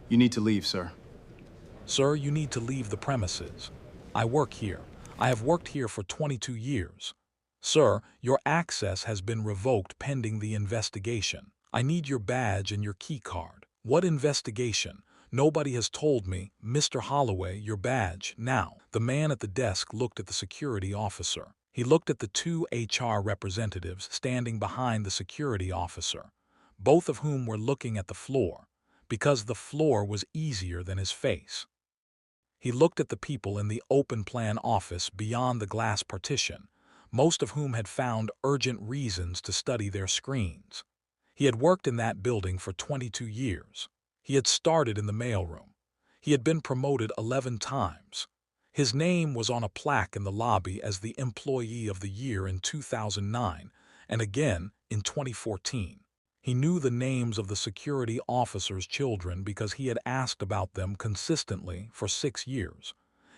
You need to leave, sir. Sir, you need to leave the premises. I work here. I have worked here for 22 years. Sir, your access has been revoked pending the investigation. I need your badge and your key card. What investigation? Nobody has told me. Mr. Holloway, your badge, now. The man at the desk looked at the security officer. He looked at the two HR representatives standing behind the security officer, both of whom were looking at the floor, because the floor was easier than his face. He looked at the people in the open plan office beyond the glass partition, most of whom had found urgent reasons to study their screens. He had worked in that building for 22 years. He had started in the mailroom. He had been promoted 11 times. His name was on a plaque in the lobby as the Employee of the Year in 2009 and again in 2014. He knew the names of the security officers' children because he had asked about them consistently for 6 years.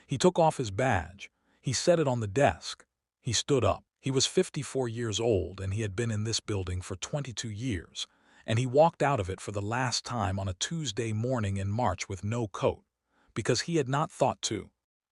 He took off his badge. He set it on the desk. He stood up. He was 54 years old and he had been in this building for 22 years, and he walked out of it for the last time on a Tuesday morning in March with no coat, because he had not thought to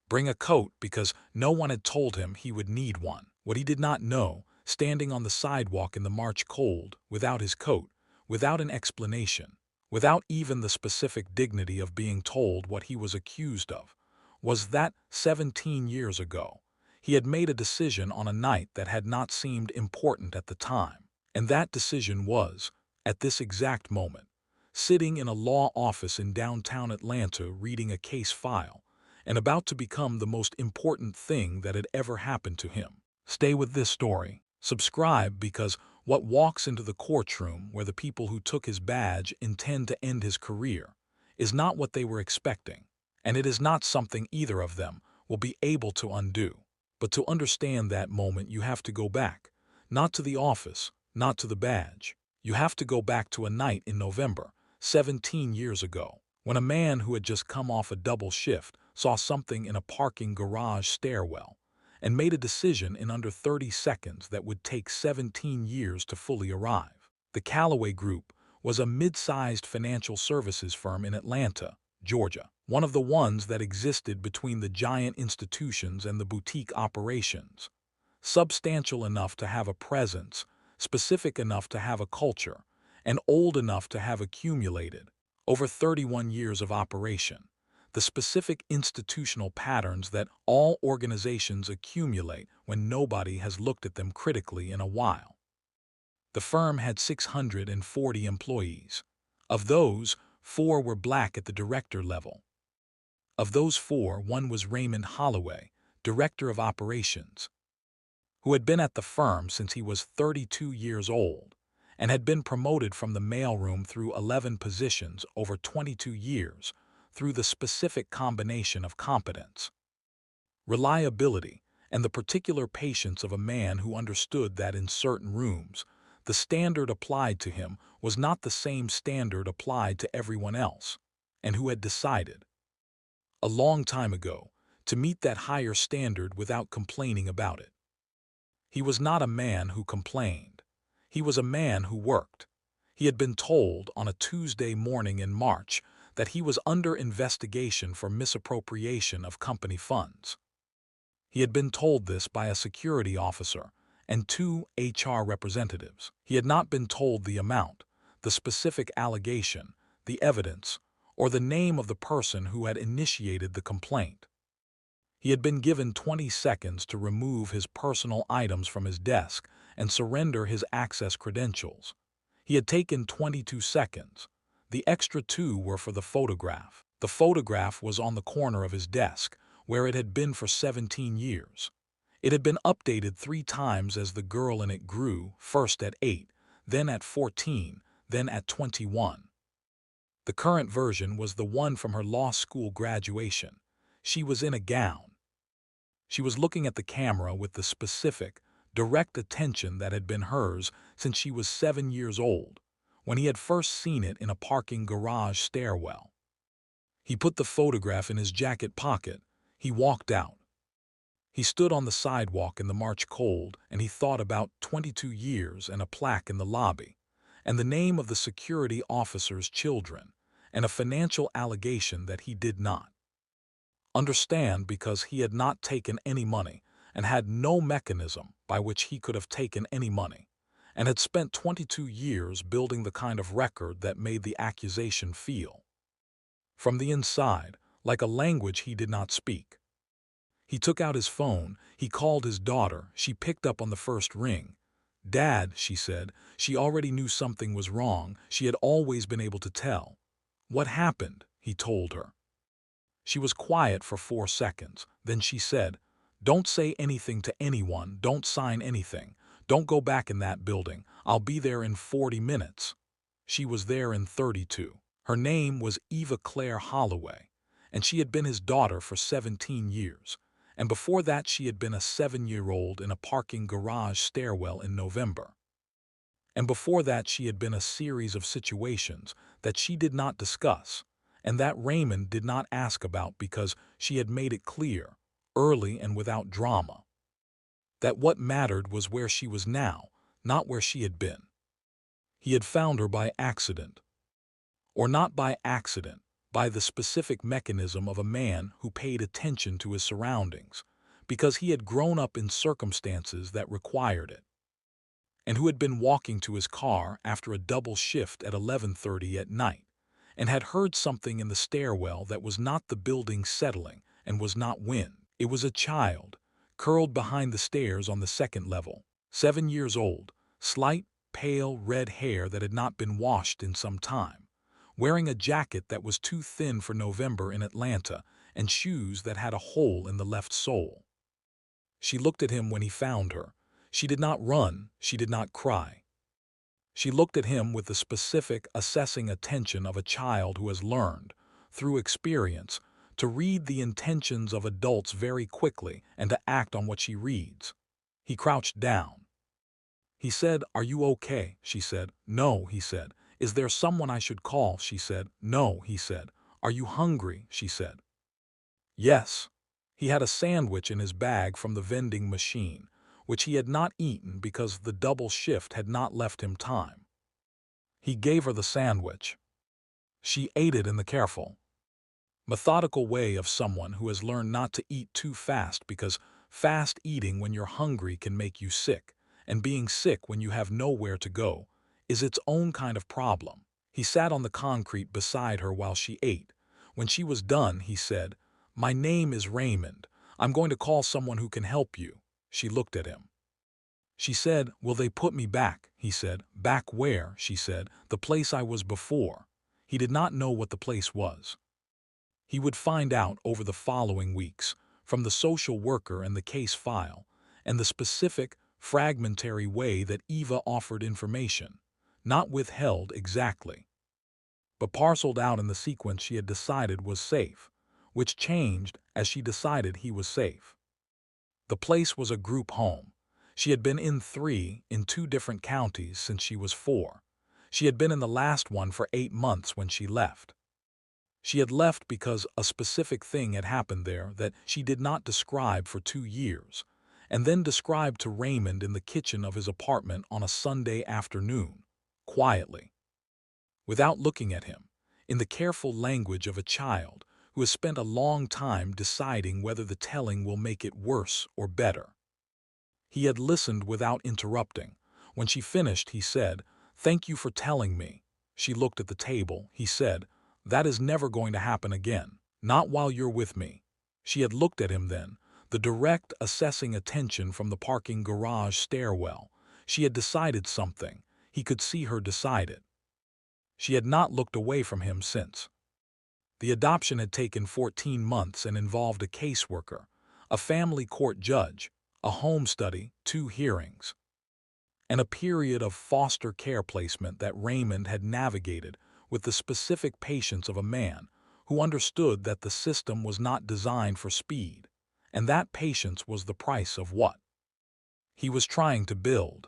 bring a coat because no one had told him he would need one. What he did not know, standing on the sidewalk in the March cold, without his coat, without an explanation, without even the specific dignity of being told what he was accused of, was that 17 years ago, he had made a decision on a night that had not seemed important at the time. And that decision was, at this exact moment, sitting in a law office in downtown Atlanta reading a case file, and about to become the most important thing that had ever happened to him. Stay with this story. Subscribe, because what walks into the courtroom where the people who took his badge intend to end his career is not what they were expecting, and it is not something either of them will be able to undo. But to understand that moment, you have to go back, not to the office, not to the badge. You have to go back to a night in November, 17 years ago, when a man who had just come off a double shift saw something in a parking garage stairwell and made a decision in under 30 seconds that would take 17 years to fully arrive. The Callaway Group was a mid-sized financial services firm in Atlanta, Georgia, one of the ones that existed between the giant institutions and the boutique operations, substantial enough to have a presence, specific enough to have a culture, and old enough to have accumulated, over 31 years of operation, the specific institutional patterns that all organizations accumulate when nobody has looked at them critically in a while. The firm had 640 employees. Of those, 4 were black at the director level. Of those 4, one was Raymond Holloway, director of operations, who had been at the firm since he was 32 years old and had been promoted from the mailroom through 11 positions over 22 years through the specific combination of competence, reliability, and the particular patience of a man who understood that in certain rooms, the standard applied to him was not the same standard applied to everyone else, and who had decided, a long time ago, to meet that higher standard without complaining about it. He was not a man who complained. He was a man who worked. He had been told on a Tuesday morning in March that he was under investigation for misappropriation of company funds. He had been told this by a security officer and 2 HR representatives. He had not been told the amount, the specific allegation, the evidence, or the name of the person who had initiated the complaint. He had been given 20 seconds to remove his personal items from his desk and surrender his access credentials. He had taken 22 seconds. The extra 2 were for the photograph. The photograph was on the corner of his desk, where it had been for 17 years. It had been updated 3 times as the girl in it grew, first at 8, then at 14, then at 21. The current version was the one from her law school graduation. She was in a gown. She was looking at the camera with the specific, direct attention that had been hers since she was 7 years old, when he had first seen it in a parking garage stairwell. He put the photograph in his jacket pocket. He walked out. He stood on the sidewalk in the March cold, and he thought about 22 years and a plaque in the lobby, and the name of the security officer's children, and a financial allegation that he did not understand because he had not taken any money and had no mechanism by which he could have taken any money, and had spent 22 years building the kind of record that made the accusation feel, from the inside, like a language he did not speak. He took out his phone, he called his daughter, she picked up on the first ring. "Dad," she said, she already knew something was wrong, she had always been able to tell. "What happened?" he told her. She was quiet for 4 seconds, then she said, "Don't say anything to anyone, don't sign anything, don't go back in that building, I'll be there in 40 minutes. She was there in 32. Her name was Eva Claire Holloway, and she had been his daughter for 17 years, and before that she had been a 7-year-old in a parking garage stairwell in November. And before that she had been a series of situations that she did not discuss, and that Raymond did not ask about because she had made it clear, early and without drama, that what mattered was where she was now, not where she had been. He had found her by accident. Or not by accident, by the specific mechanism of a man who paid attention to his surroundings, because he had grown up in circumstances that required it, and who had been walking to his car after a double shift at 11:30 at night, and had heard something in the stairwell that was not the building settling and was not wind. It was a child, curled behind the stairs on the second level, 7 years old, slight, pale red hair that had not been washed in some time, wearing a jacket that was too thin for November in Atlanta and shoes that had a hole in the left sole. She looked at him when he found her. She did not run, she did not cry. She looked at him with the specific, assessing attention of a child who has learned, through experience, to read the intentions of adults very quickly and to act on what she reads. He crouched down. He said, "Are you okay?" She said, "No," he said. "Is there someone I should call?" She said, "No," he said. "Are you hungry?" She said. "Yes." He had a sandwich in his bag from the vending machine, which he had not eaten because the double shift had not left him time. He gave her the sandwich. She ate it in the careful, methodical way of someone who has learned not to eat too fast because fast eating when you're hungry can make you sick, and being sick when you have nowhere to go is its own kind of problem. He sat on the concrete beside her while she ate. When she was done, he said, "My name is Raymond. I'm going to call someone who can help you." She looked at him. She said, "Will they put me back?" He said, "Back where?" She said, "The place I was before." He did not know what the place was. He would find out over the following weeks, from the social worker and the case file, and the specific, fragmentary way that Eva offered information, not withheld exactly, but parceled out in the sequence she had decided was safe, which changed as she decided he was safe. The place was a group home. She had been in 3 in 2 different counties since she was 4. She had been in the last one for 8 months when she left. She had left because a specific thing had happened there that she did not describe for 2 years, and then described to Raymond in the kitchen of his apartment on a Sunday afternoon, quietly, without looking at him, in the careful language of a child who has spent a long time deciding whether the telling will make it worse or better. He had listened without interrupting. When she finished, he said, "Thank you for telling me." She looked at the table. He said, "That is never going to happen again. Not while you're with me." She had looked at him then, the direct, assessing attention from the parking garage stairwell. She had decided something. He could see her decide it. She had not looked away from him since. The adoption had taken 14 months and involved a caseworker, a family court judge, a home study, 2 hearings, and a period of foster care placement that Raymond had navigated with the specific patience of a man who understood that the system was not designed for speed, and that patience was the price of what he was trying to build.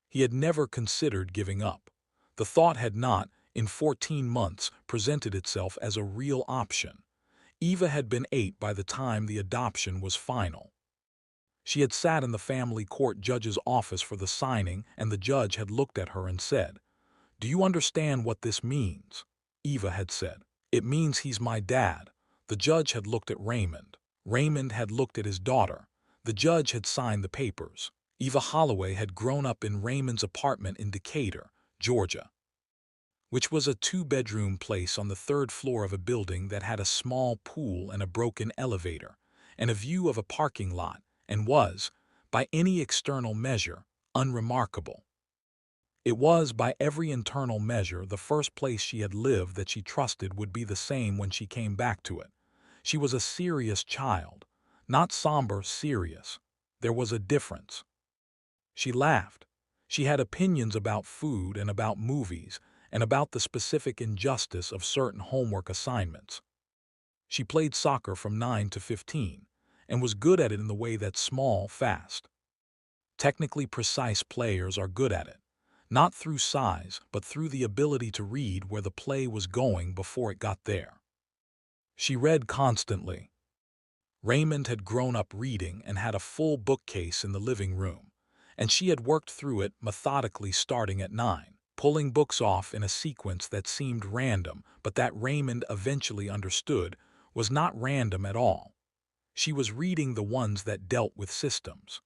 He had never considered giving up. The thought had not, in 14 months, presented itself as a real option. Eva had been 8 by the time the adoption was final. She had sat in the family court judge's office for the signing, and the judge had looked at her and said, "Do you understand what this means?" Eva had said. It means he's my dad. The judge had looked at Raymond. Raymond had looked at his daughter. The judge had signed the papers. Eva Holloway had grown up in Raymond's apartment in Decatur, Georgia, which was a two-bedroom place on the third floor of a building that had a small pool and a broken elevator, and a view of a parking lot, and was, by any external measure, unremarkable. It was, by every internal measure, the first place she had lived that she trusted would be the same when she came back to it. She was a serious child, not somber, serious. There was a difference. She laughed. She had opinions about food and about movies and about the specific injustice of certain homework assignments. She played soccer from 9 to 15 and was good at it in the way that small, fast, technically precise players are good at it, not through size but through the ability to read where the play was going before it got there. She read constantly. Raymond had grown up reading and had a full bookcase in the living room, and she had worked through it methodically starting at 9, pulling books off in a sequence that seemed random but that Raymond eventually understood was not random at all. She was reading the ones that dealt with systems.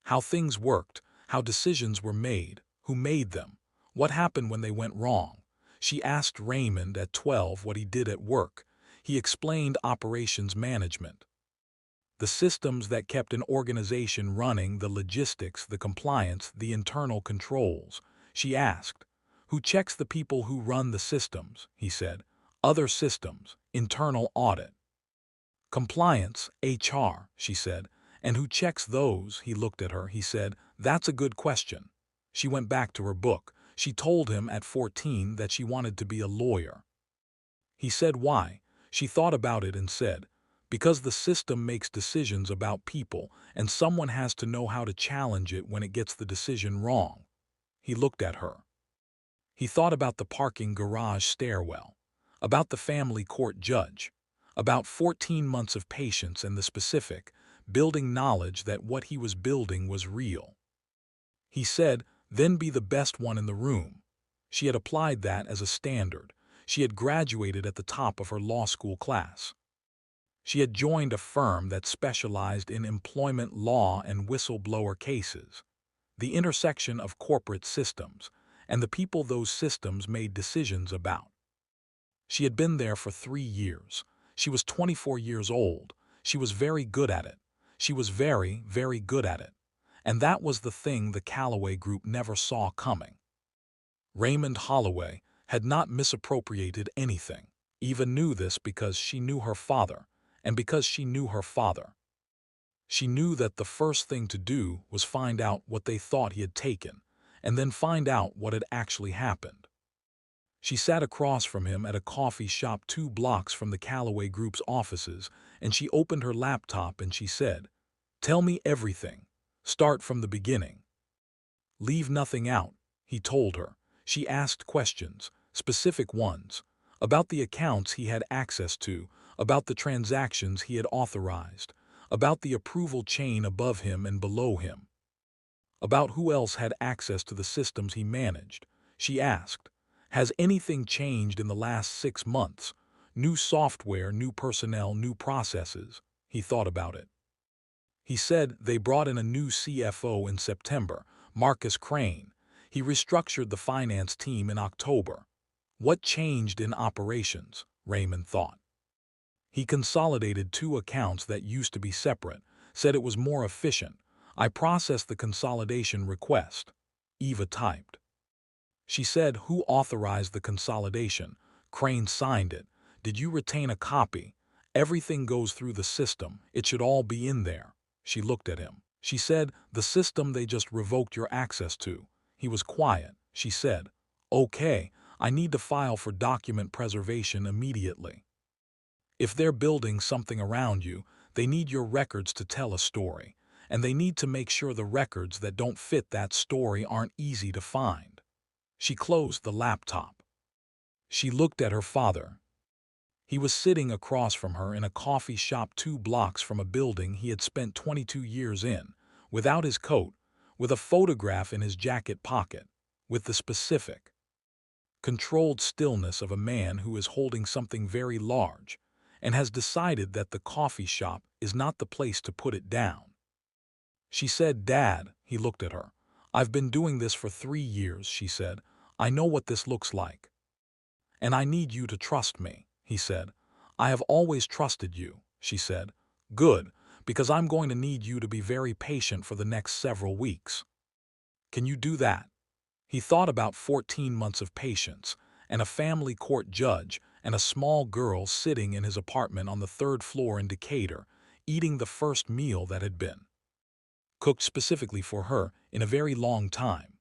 How things worked, how decisions were made, who made them, what happened when they went wrong. She asked Raymond at 12 what he did at work. He explained operations management. The systems that kept an organization running, the logistics, the compliance, the internal controls. She asked, who checks the people who run the systems? He said, other systems, internal audit. Compliance, HR, she said, and who checks those? He looked at her, he said, that's a good question. She went back to her book. She told him at 14 that she wanted to be a lawyer. He said why? She thought about it and said, because the system makes decisions about people and someone has to know how to challenge it when it gets the decision wrong. He looked at her. He thought about the parking garage stairwell, about the family court judge, about 14 months of patience and the specific, building knowledge that what he was building was real. He said, then be the best one in the room. She had applied that as a standard. She had graduated at the top of her law school class. She had joined a firm that specialized in employment law and whistleblower cases, the intersection of corporate systems, and the people those systems made decisions about. She had been there for 3 years. She was 24 years old. She was very good at it. She was very, very good at it. And that was the thing the Callaway Group never saw coming. Raymond Holloway had not misappropriated anything. Eva knew this because she knew her father, and because she knew her father. She knew that the first thing to do was find out what they thought he had taken, and then find out what had actually happened. She sat across from him at a coffee shop 2 blocks from the Callaway Group's offices, and she opened her laptop and she said, "Tell me everything. Start from the beginning. Leave nothing out," he told her. She asked questions, specific ones, about the accounts he had access to, about the transactions he had authorized, about the approval chain above him and below him, about who else had access to the systems he managed. She asked, has anything changed in the last 6 months? New software, new personnel, new processes. He thought about it. He said they brought in a new CFO in September, Marcus Crane. He restructured the finance team in October. What changed in operations? Raymond thought. He consolidated 2 accounts that used to be separate, said it was more efficient. I processed the consolidation request. Eva typed. She said, who authorized the consolidation? Crane signed it. Did you retain a copy? Everything goes through the system. It should all be in there. She looked at him. She said, the system they just revoked your access to. He was quiet. She said, okay, I need to file for document preservation immediately. If they're building something around you, they need your records to tell a story, and they need to make sure the records that don't fit that story aren't easy to find. She closed the laptop. She looked at her father. He was sitting across from her in a coffee shop 2 blocks from a building he had spent 22 years in, without his coat, with a photograph in his jacket pocket, with the specific controlled stillness of a man who is holding something very large and has decided that the coffee shop is not the place to put it down. She said, "Dad," he looked at her. "I've been doing this for 3 years," she said. "I know what this looks like. And I need you to trust me," he said. "I have always trusted you," she said. "Good, because I'm going to need you to be very patient for the next several weeks. Can you do that?" He thought about 14 months of patience, and a family court judge, and a small girl sitting in his apartment on the 3rd floor in Decatur, eating the first meal that had been cooked specifically for her in a very long time.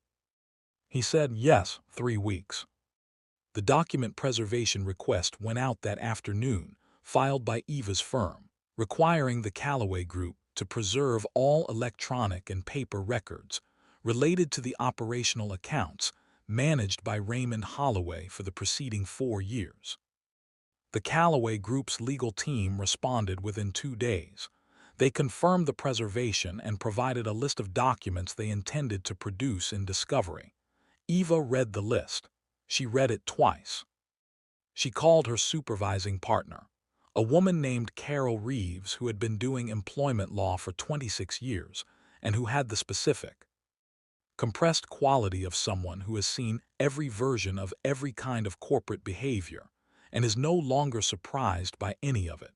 He said, "Yes, 3 weeks." The document preservation request went out that afternoon, filed by Eva's firm, requiring the Callaway Group to preserve all electronic and paper records related to the operational accounts managed by Raymond Holloway for the preceding 4 years. The Callaway Group's legal team responded within 2 days. They confirmed the preservation and provided a list of documents they intended to produce in discovery. Eva read the list. She read it twice. She called her supervising partner, a woman named Carol Reeves who had been doing employment law for 26 years and who had the specific, compressed quality of someone who has seen every version of every kind of corporate behavior and is no longer surprised by any of it.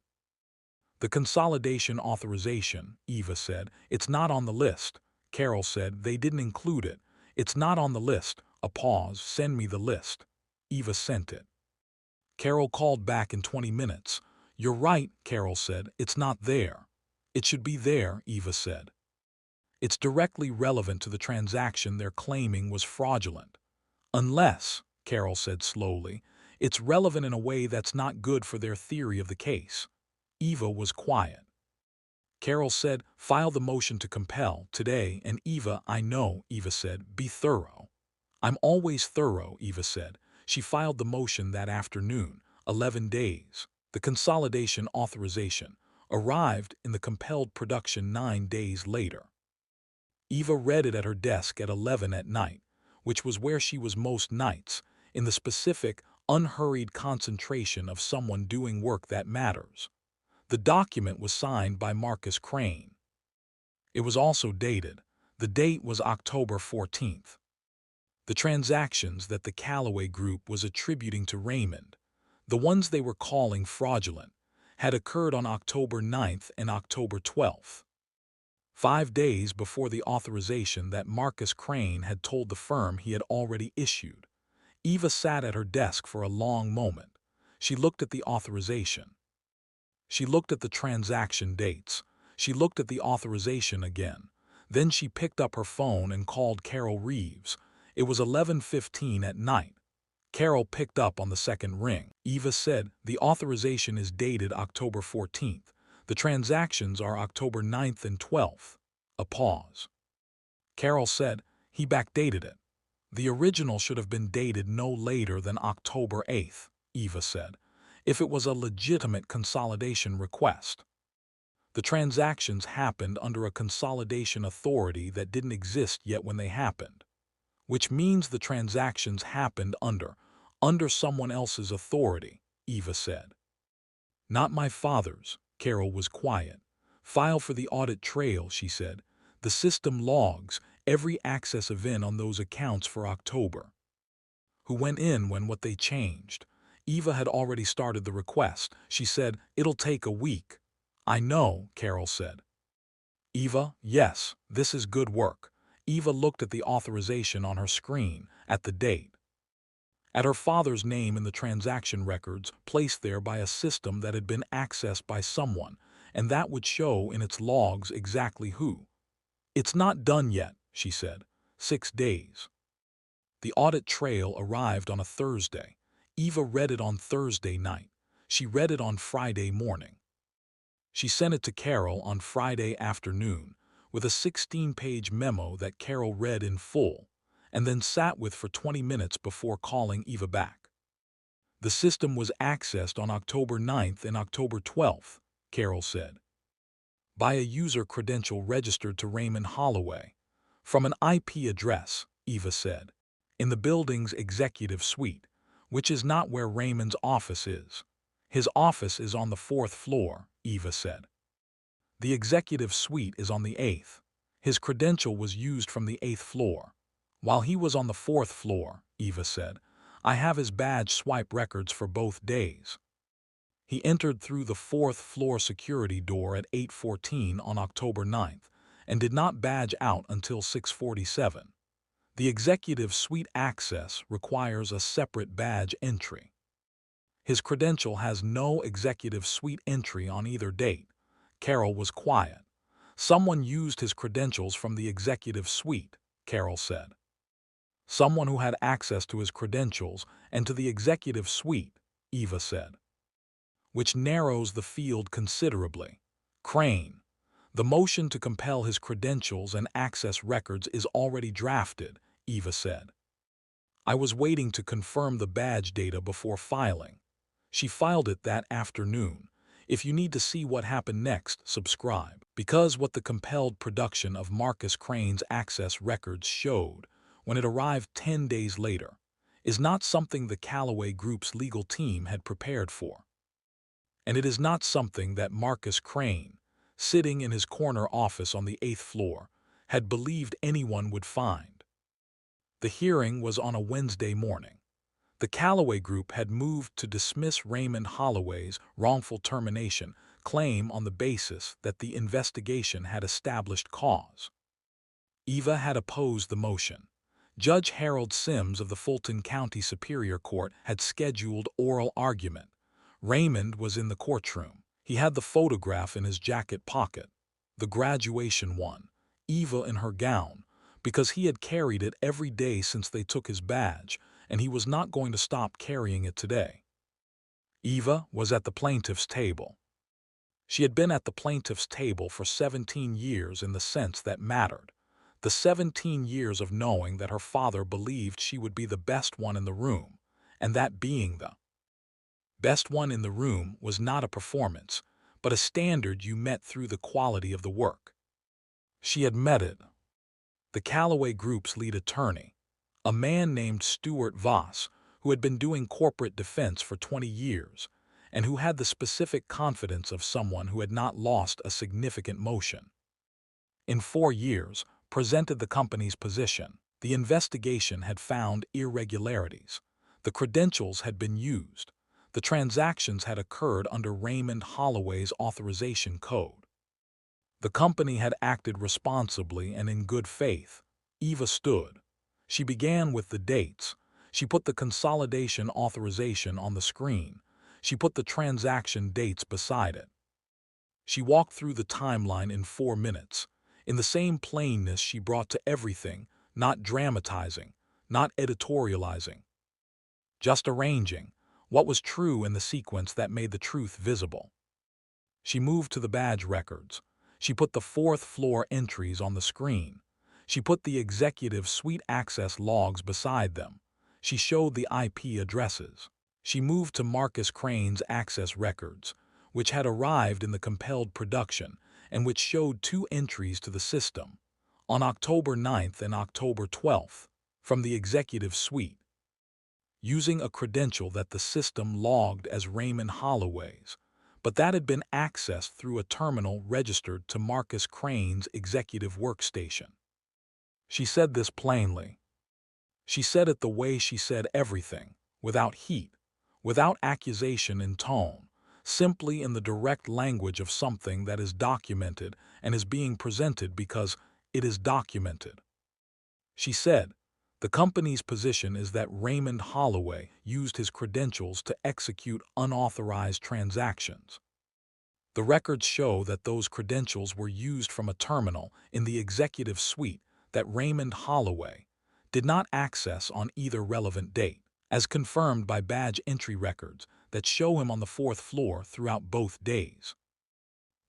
"The consolidation authorization," Eva said. "It's not on the list." Carol said, "They didn't include it. It's not on the list." A pause. "Send me the list." Eva sent it. Carol called back in 20 minutes. "You're right," Carol said. "It's not there." "It should be there," Eva said. "It's directly relevant to the transaction they're claiming was fraudulent." "Unless," Carol said slowly, "it's relevant in a way that's not good for their theory of the case." Eva was quiet. Carol said, "File the motion to compel today." And Eva, "I know," Eva said, "be thorough." "I'm always thorough," Eva said. She filed the motion that afternoon, 11 days. The consolidation authorization arrived in the compelled production 9 days later. Eva read it at her desk at 11 at night, which was where she was most nights, in the specific, unhurried concentration of someone doing work that matters. The document was signed by Marcus Crane. It was also dated. The date was October 14th. The transactions that the Callaway Group was attributing to Raymond, the ones they were calling fraudulent, had occurred on October 9th and October 12th. 5 days before the authorization that Marcus Crane had told the firm he had already issued. Eva sat at her desk for a long moment. She looked at the authorization. She looked at the transaction dates. She looked at the authorization again. Then she picked up her phone and called Carol Reeves. It was 11:15 at night. Carol picked up on the second ring. Eva said, "The authorization is dated October 14th. The transactions are October 9th and 12th. A pause. Carol said, "He backdated it. The original should have been dated no later than October 8th, Eva said, "if it was a legitimate consolidation request." The transactions happened under a consolidation authority that didn't exist yet when they happened, which means the transactions happened under someone else's authority, Eva said. "Not my father's." Carol was quiet. "File for the audit trail," she said. "The system logs every access event on those accounts for October. Who went in when, what they changed." Eva had already started the request. She said, "It'll take a week." "I know," Carol said. "Eva, yes, this is good work." Eva looked at the authorization on her screen, at the date, at her father's name in the transaction records, placed there by a system that had been accessed by someone, and that would show in its logs exactly who. "It's not done yet," she said. 6 days. The audit trail arrived on a Thursday. Eva read it on Thursday night. She read it on Friday morning. She sent it to Carol on Friday afternoon with a 16-page memo that Carol read in full and then sat with for 20 minutes before calling Eva back. "The system was accessed on October 9th and October 12th, Carol said, by a user credential registered to Raymond Holloway from an IP address," Eva said, "in the building's executive suite. which is not where Raymond's office is. His office is on the 4th floor, Eva said. The executive suite is on the 8th. His credential was used from the 8th floor. While he was on the 4th floor, Eva said, I have his badge swipe records for both days. He entered through the 4th floor security door at 8:14 on October 9th and did not badge out until 6:47. The executive suite access requires a separate badge entry. His credential has no executive suite entry on either date. Carol was quiet. Someone used his credentials from the executive suite, Carol said. Someone who had access to his credentials and to the executive suite, Eva said. Which narrows the field considerably. Crane. The motion to compel his credentials and access records is already drafted, Eva said. I was waiting to confirm the badge data before filing. She filed it that afternoon. If you need to see what happened next, subscribe. Because what the compelled production of Marcus Crane's access records showed, when it arrived 10 days later, is not something the Callaway Group's legal team had prepared for. And it is not something that Marcus Crane, sitting in his corner office on the 8th floor, had believed anyone would find. The hearing was on a Wednesday morning. The Callaway Group had moved to dismiss Raymond Holloway's wrongful termination claim on the basis that the investigation had established cause. Eva had opposed the motion. Judge Harold Sims of the Fulton County Superior Court had scheduled oral argument. Raymond was in the courtroom. He had the photograph in his jacket pocket, the graduation one, Eva in her gown, because he had carried it every day since they took his badge, and he was not going to stop carrying it today. Eva was at the plaintiff's table. She had been at the plaintiff's table for 17 years in the sense that mattered. The 17 years of knowing that her father believed she would be the best one in the room, and that being the best one in the room was not a performance, but a standard you met through the quality of the work. She had met it. The Callaway Group's lead attorney, a man named Stuart Voss, who had been doing corporate defense for 20 years, and who had the specific confidence of someone who had not lost a significant motion. In 4 years, presented the company's position. The investigation had found irregularities. The credentials had been used. The transactions had occurred under Raymond Holloway's authorization code. The company had acted responsibly and in good faith. Eva stood. She began with the dates. She put the consolidation authorization on the screen. She put the transaction dates beside it. She walked through the timeline in 4 minutes, in the same plainness she brought to everything, not dramatizing, not editorializing, just arranging what was true in the sequence that made the truth visible. She moved to the badge records. She put the 4th floor entries on the screen. She put the executive suite access logs beside them. She showed the IP addresses. She moved to Marcus Crane's access records, which had arrived in the compelled production and which showed 2 entries to the system, on October 9th and October 12th, from the executive suite, using a credential that the system logged as Raymond Holloway's, but that had been accessed through a terminal registered to Marcus Crane's executive workstation. She said this plainly. She said it the way she said everything, without heat, without accusation in tone, simply in the direct language of something that is documented and is being presented because it is documented. She said, the company's position is that Raymond Holloway used his credentials to execute unauthorized transactions. The records show that those credentials were used from a terminal in the executive suite that Raymond Holloway did not access on either relevant date, as confirmed by badge entry records that show him on the 4th floor throughout both days.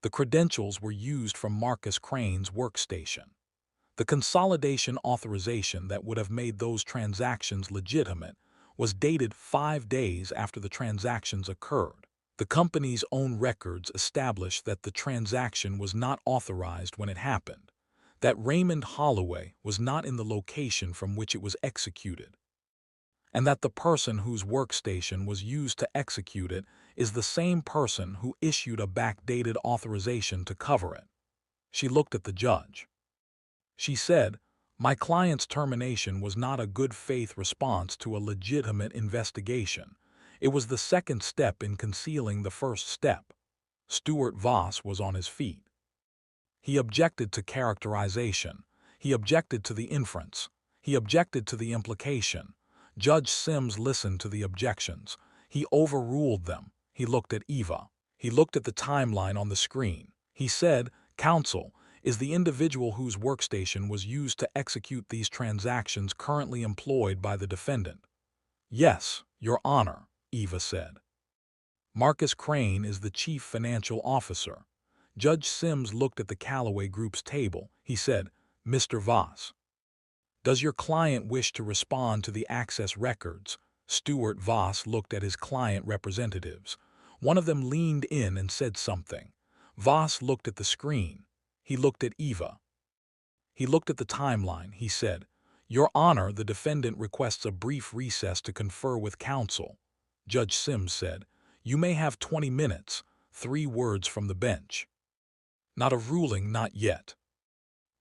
The credentials were used from Marcus Crane's workstation. The consolidation authorization that would have made those transactions legitimate was dated 5 days after the transactions occurred. The company's own records established that the transaction was not authorized when it happened, that Raymond Holloway was not in the location from which it was executed, and that the person whose workstation was used to execute it is the same person who issued a backdated authorization to cover it. She looked at the judge. She said, "My client's termination was not a good faith response to a legitimate investigation. It was the second step in concealing the first step." Stuart Voss was on his feet. He objected to characterization. He objected to the inference. He objected to the implication. Judge Sims listened to the objections. He overruled them. He looked at Eva. He looked at the timeline on the screen. He said, "Counsel, is the individual whose workstation was used to execute these transactions currently employed by the defendant?" "Yes, Your Honor," Eva said. "Marcus Crane is the chief financial officer." Judge Sims looked at the Callaway Group's table. He said, "Mr. Voss, does your client wish to respond to the access records?" Stuart Voss looked at his client representatives. One of them leaned in and said something. Voss looked at the screen. He looked at Eva. He looked at the timeline. He said, "Your Honor, the defendant requests a brief recess to confer with counsel." Judge Sims said, "You may have 20 minutes, 3 words from the bench." Not a ruling, not yet.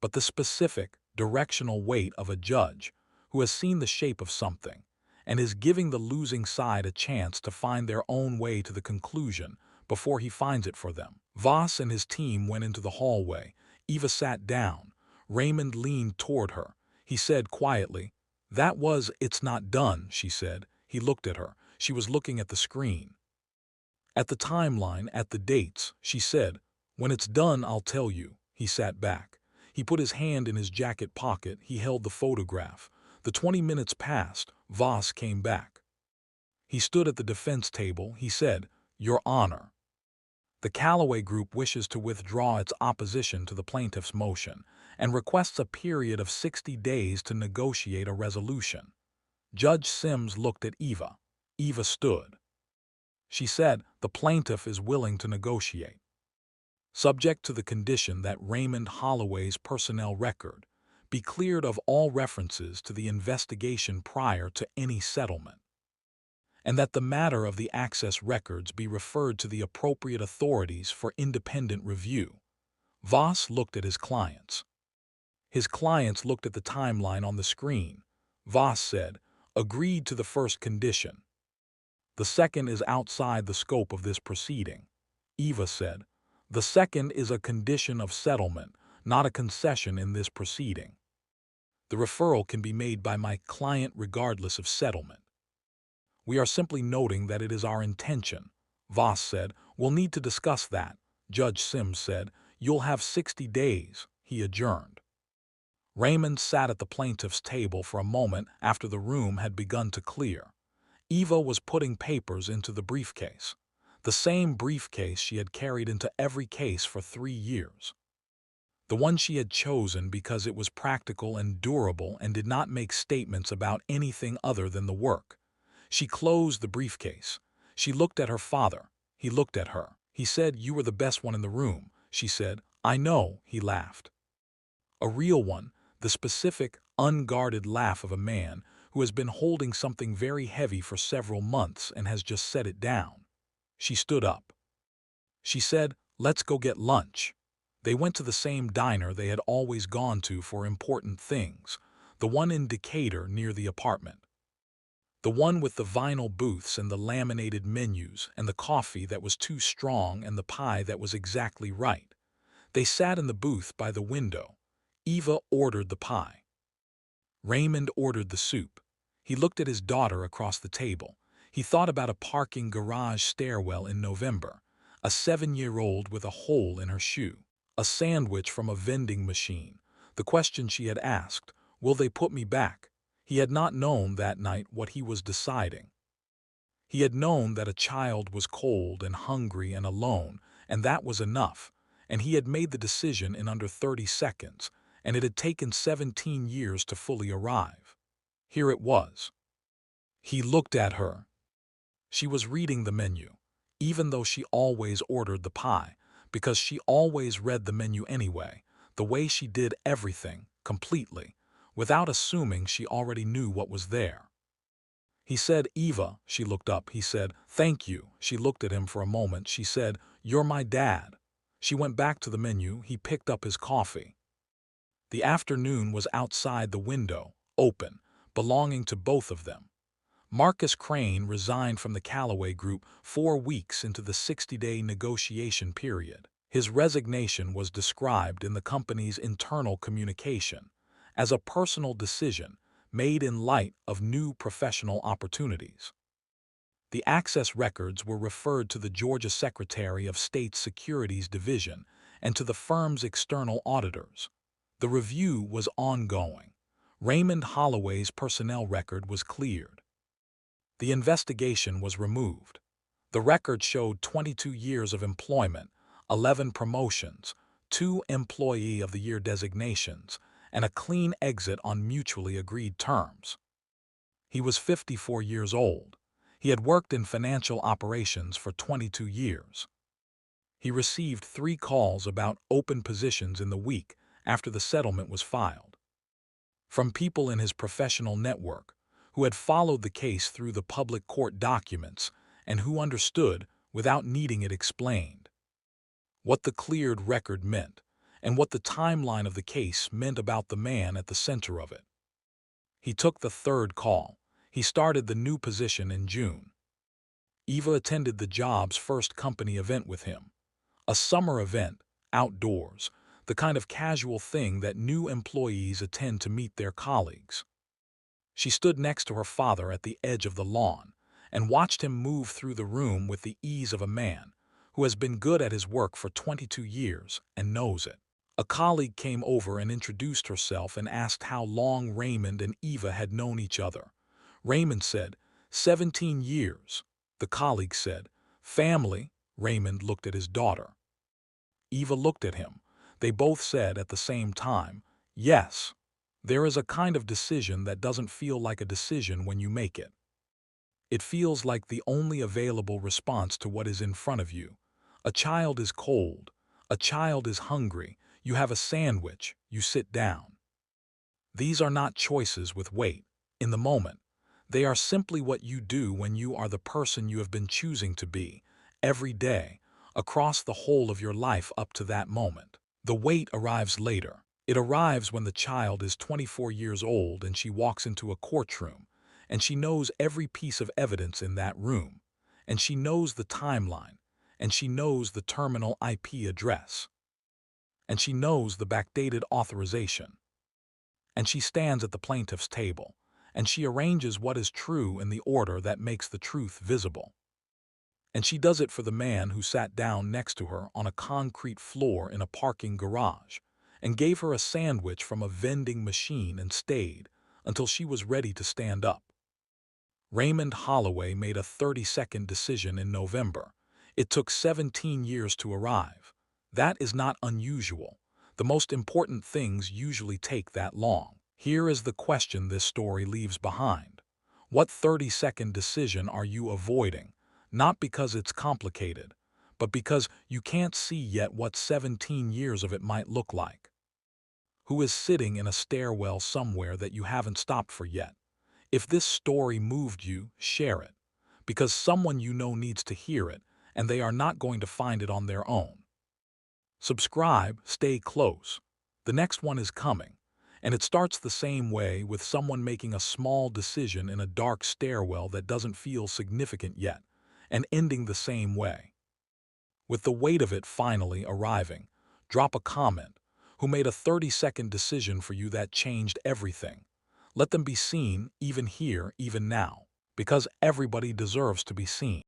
But the specific, directional weight of a judge who has seen the shape of something and is giving the losing side a chance to find their own way to the conclusion before he finds it for them. Voss and his team went into the hallway. Eva sat down. Raymond leaned toward her. He said quietly, "It's not done," she said. He looked at her. She was looking at the screen. "At the timeline, at the dates," she said. "When it's done, I'll tell you." He sat back. He put his hand in his jacket pocket. He held the photograph. The 20 minutes passed. Voss came back. He stood at the defense table. He said, "Your Honor, the Callaway Group wishes to withdraw its opposition to the plaintiff's motion and requests a period of 60 days to negotiate a resolution." Judge Sims looked at Eva. Eva stood. She said, "The plaintiff is willing to negotiate, subject to the condition that Raymond Holloway's personnel record be cleared of all references to the investigation prior to any settlement, and that the matter of the access records be referred to the appropriate authorities for independent review." Voss looked at his clients. His clients looked at the timeline on the screen. Voss said, "Agreed to the first condition. The second is outside the scope of this proceeding." Eva said, "The second is a condition of settlement, not a concession in this proceeding. The referral can be made by my client regardless of settlement. We are simply noting that it is our intention." Voss said, "We'll need to discuss that." Judge Sims said, "You'll have 60 days." He adjourned. Raymond sat at the plaintiff's table for a moment after the room had begun to clear. Eva was putting papers into the briefcase, the same briefcase she had carried into every case for 3 years. The one she had chosen because it was practical and durable and did not make statements about anything other than the work. She closed the briefcase. She looked at her father. He looked at her. He said, "You were the best one in the room." She said, "I know," he laughed. A real one, the specific, unguarded laugh of a man who has been holding something very heavy for several months and has just set it down. She stood up. She said, "Let's go get lunch." They went to the same diner they had always gone to for important things, the one in Decatur near the apartment. The one with the vinyl booths and the laminated menus and the coffee that was too strong and the pie that was exactly right. They sat in the booth by the window. Eva ordered the pie. Raymond ordered the soup. He looked at his daughter across the table. He thought about a parking garage stairwell in November, a 7-year-old with a hole in her shoe, a sandwich from a vending machine, the question she had asked, "Will they put me back?" He had not known that night what he was deciding. He had known that a child was cold and hungry and alone, and that was enough, and he had made the decision in under 30 seconds, and it had taken 17 years to fully arrive. Here it was. He looked at her. She was reading the menu, even though she always ordered the pie, because she always read the menu anyway, the way she did everything, completely, without assuming she already knew what was there. He said, "Eva." She looked up. He said, "Thank you." She looked at him for a moment. She said, "You're my dad." She went back to the menu. He picked up his coffee. The afternoon was outside the window, open, belonging to both of them. Marcus Crane resigned from the Callaway Group 4 weeks into the 60-day negotiation period. His resignation was described in the company's internal communication as a personal decision made in light of new professional opportunities. The access records were referred to the Georgia Secretary of State's Securities Division and to the firm's external auditors. The review was ongoing. Raymond Holloway's personnel record was cleared. The investigation was removed. The record showed 22 years of employment, 11 promotions, 2 Employee of the Year designations, and a clean exit on mutually agreed terms. He was 54 years old. He had worked in financial operations for 22 years. He received 3 calls about open positions in the week after the settlement was filed. From people in his professional network who had followed the case through the public court documents and who understood, without needing it explained, what the cleared record meant and what the timeline of the case meant about the man at the center of it. He took the 3rd call. He started the new position in June. Eva attended the job's first company event with him. A summer event, outdoors, the kind of casual thing that new employees attend to meet their colleagues. She stood next to her father at the edge of the lawn and watched him move through the room with the ease of a man who has been good at his work for 22 years and knows it. A colleague came over and introduced herself and asked how long Raymond and Eva had known each other. Raymond said, 17 years. The colleague said, family. Raymond looked at his daughter. Eva looked at him. They both said at the same time, yes. There is a kind of decision that doesn't feel like a decision when you make it. It feels like the only available response to what is in front of you. A child is cold. A child is hungry. You have a sandwich. You sit down. These are not choices with weight, in the moment. They are simply what you do when you are the person you have been choosing to be, every day, across the whole of your life up to that moment. The weight arrives later. It arrives when the child is 24 years old and she walks into a courtroom, and she knows every piece of evidence in that room, and she knows the timeline, and she knows the terminal IP address, and she knows the backdated authorization. And she stands at the plaintiff's table, and she arranges what is true in the order that makes the truth visible. And she does it for the man who sat down next to her on a concrete floor in a parking garage, and gave her a sandwich from a vending machine and stayed until she was ready to stand up. Raymond Holloway made a 30-second decision in November. It took 17 years to arrive. That is not unusual. The most important things usually take that long. Here is the question this story leaves behind. What 30-second decision are you avoiding? Not because it's complicated, but because you can't see yet what 17 years of it might look like. Who is sitting in a stairwell somewhere that you haven't stopped for yet? If this story moved you, share it, because someone you know needs to hear it, and they are not going to find it on their own. Subscribe, stay close. The next one is coming, and it starts the same way, with someone making a small decision in a dark stairwell that doesn't feel significant yet, and ending the same way. With the weight of it finally arriving, drop a comment. Who made a 30-second decision for you that changed everything? Let them be seen, even here, even now, because everybody deserves to be seen.